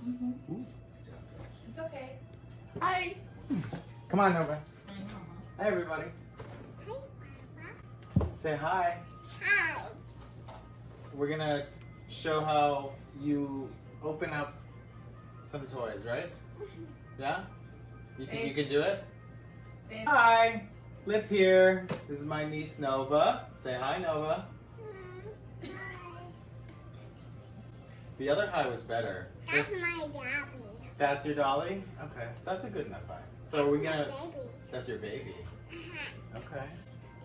Mm-hmm. It's okay. Hi. Come on, Nova. Hi, everybody. Hi, Papa. Say hi. Hi. We're gonna show how you open up some toys, right? Yeah? You think you can do it? Babe. Hi. Lip here. This is my niece Nova. Say hi, Nova. The other hi was better. That's my daddy. That's your dolly? Okay. That's a good enough hi. So we're gonna. Baby. That's your baby. Uh-huh. Okay.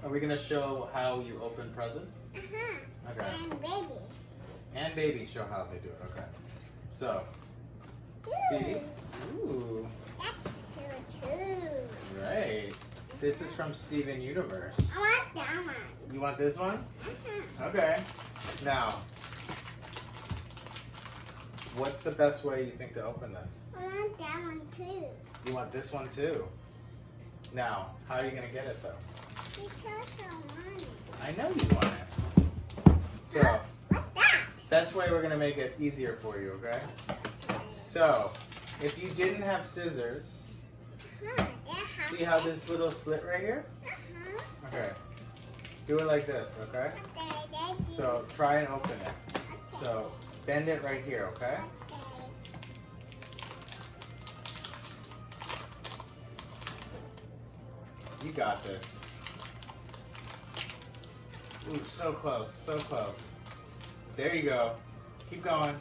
Are we gonna show how you open presents? Uh-huh. Okay. And baby. And babies show how they do it. Okay. So, see? Ooh. That's so true. Right. This is from Steven Universe. I want that one. You want this one? Uh-huh. Okay. Now, what's the best way you think to open this? I want that one too. You want this one too? Now, how are you gonna get it though? Because I want it. I know you want it. So, What's that? best way we're gonna make it easier for you, okay? So, if you didn't have scissors, see how this little slit right here? Uh-huh. Okay. Do it like this, okay? Okay, thank you. So, try and open it. So, bend it right here, okay? Okay. You got this. Ooh, so close, so close. There you go. Keep going.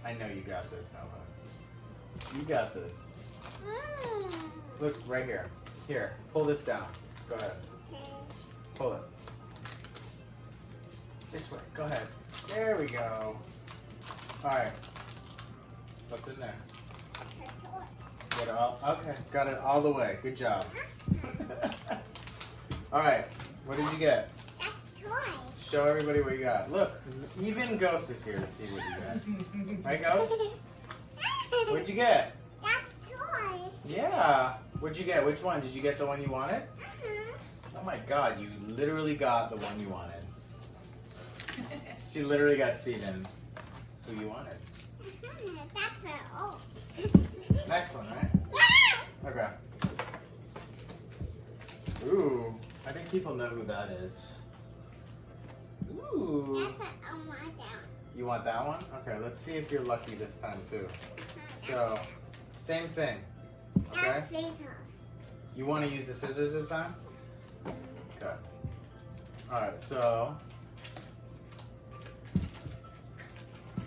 I know you got this, Nova. You got this. Look, right here. Here, pull this down. Go ahead. Okay. Pull it. This way. Go ahead. There we go. Alright. What's in there? Get it all? Okay, got it all the way. Good job. Alright, what did you get? That's toy. Show everybody what you got. Look, even Ghost is here to see what you got. Right, Ghost? What'd you get? That's toy. Yeah. What'd you get? Which one? Did you get the one you wanted? Uh-huh. Oh my god, you literally got the one you wanted. She literally got Steven, who you wanted. That's an O. Next one, right? Okay. Ooh, I think people know who that is. Ooh. That's an O my down. You want that one? Okay, let's see if you're lucky this time too. So, same thing. Okay? That's scissors. You want to use the scissors this time? Okay. Alright, so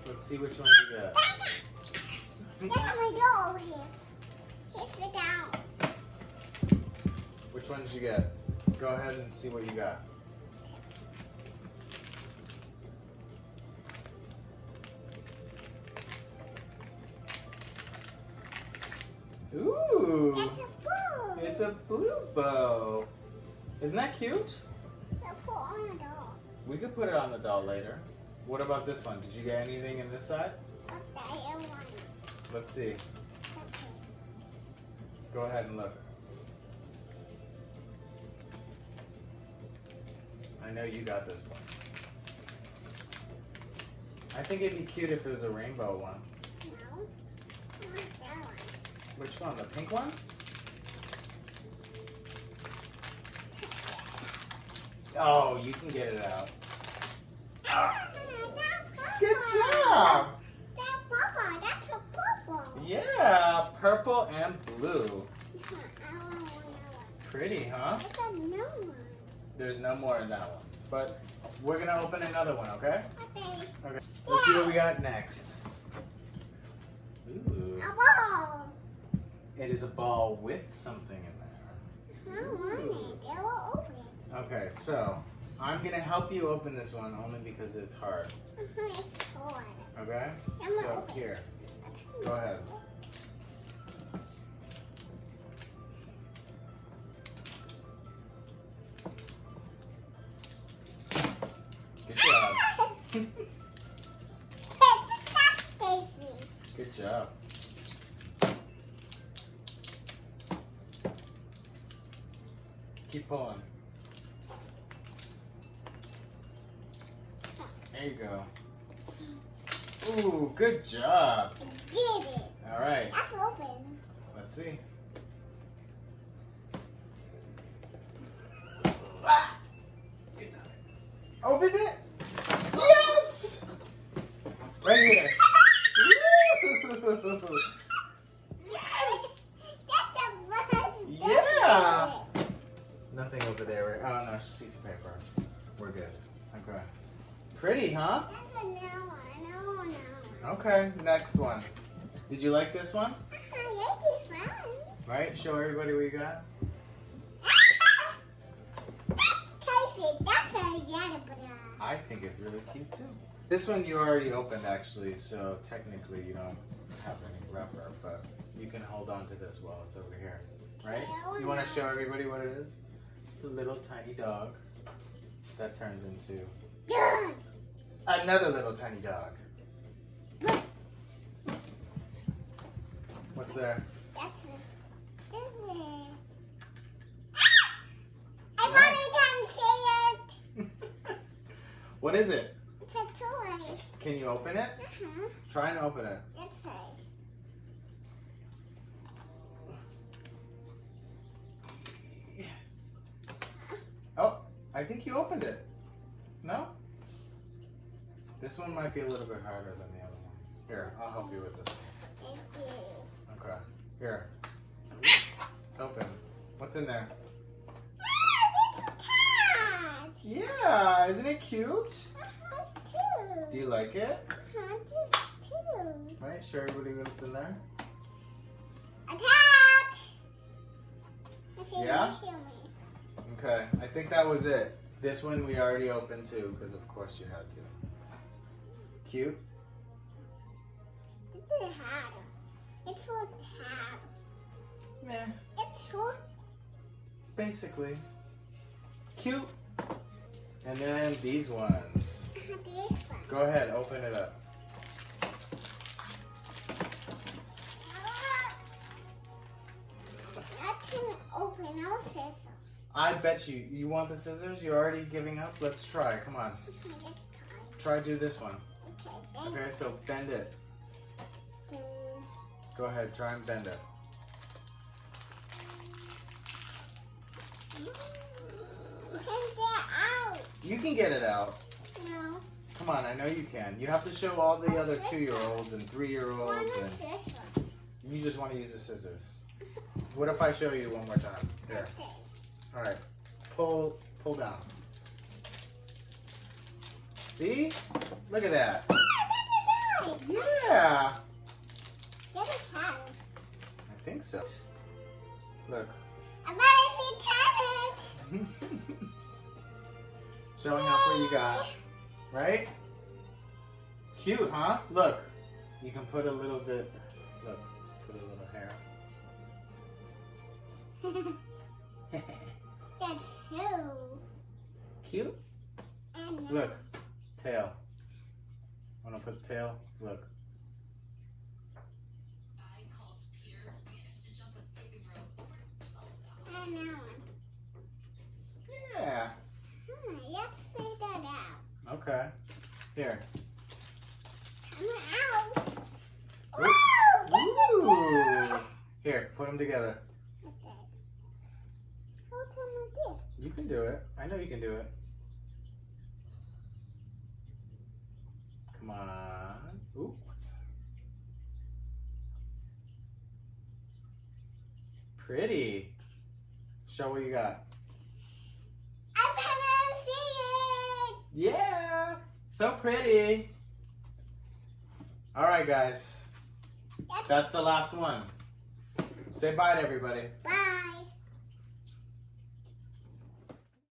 let's see which one you get. Let me go over here. Here, sit down. Which one did you get? Go ahead and see what you got. Ooh! That's a boo. It's a blue bow. Isn't that cute? Let's put on the doll. We could put it on the doll later. What about this one? Did you get anything in this side? Okay, I want it. Let's see. Okay. Go ahead and look. I know you got this one. I think it'd be cute if it was a rainbow one. No. I want that one. Which one? The pink one? Oh, you can get it out. Good job! That's purple. That's a purple. Yeah, purple and blue. I want one. Pretty, huh? It's a new one. There's no more in that one. But we're gonna open another one, okay? Okay. Okay. Let's see what we got next. Ooh. A ball. It is a ball with something in there. I want it. It will open. Okay, so I'm gonna help you open this one only because it's hard. It's hard. Okay? I'm gonna So open it. here, go ahead. Good job. Good job. Keep pulling. There you go. Ooh, good job. Did it. All right, That's open. let's see. Ah! Open it. Yes! Right here. Woo! Yes! That's a bug. Yeah. Nothing over there. Oh no, it's just a piece of paper. We're good. Okay. Pretty, huh? That's a new one. No. Okay, next one. Did you like this one? I like this one. Right? Show everybody what you got. Casey, that's a yellow bra. I think it's really cute too. This one you already opened actually, so technically you don't have any rubber, but you can hold on to this while it's over here. Right? You want to show everybody what it is? It's a little tiny dog that turns into Good. another little tiny dog. What's there? That's a. I want to see it. What is it? It's a toy. Can you open it? Uh-huh. Try and open it. Let's see. Oh, I think you opened it. No? This one might be a little bit harder than the other one. Here, I'll help you with this one. Thank you. Okay. Here. It's open. What's in there? Ah, it's a cat. Yeah, isn't it cute? It's two. Do you like it? It's two. Right, show everybody what's in there. A cat. Let's see, Yeah? Show me. Okay, I think that was it. This one we already opened too, because of course you had to. Cute? It's a hat. It's a cat. Meh. It's short. Basically. Cute. And then these ones. This one. Go ahead, open it up. I can open no scissors. I bet you want the scissors? You're already giving up? Let's try, come on. It's time. Try do this one. Okay, Okay, so bend it. then Go ahead, try and bend it. Take that out. You can get it out. No. Come on, I know you can. You have to show all the other 2-year-olds and 3-year-olds One and scissors. you just want to use the scissors. What if I show you one more time? Here. Okay. All right. Pull down. See? Look at that. Yeah. Get a cat. I think so. Look. I better see cabbage. Showing off what you got. Right? Cute, huh? Look. You can put a little bit. Look. Put a little hair. That's so. Cute? And Look. Tail. Wanna put the tail? Look. and that one. Yeah. Let's see that out. Okay. Here. Come out. Ooh. Whoa! Ooh. Here, put them together. With this. Hold them with this. You can do it. I know you can do it. Come on. Ooh. What's that? Pretty. Show what you got. I better see it. Yeah. So pretty. All right, guys. That's the last one. Say bye to everybody. Bye.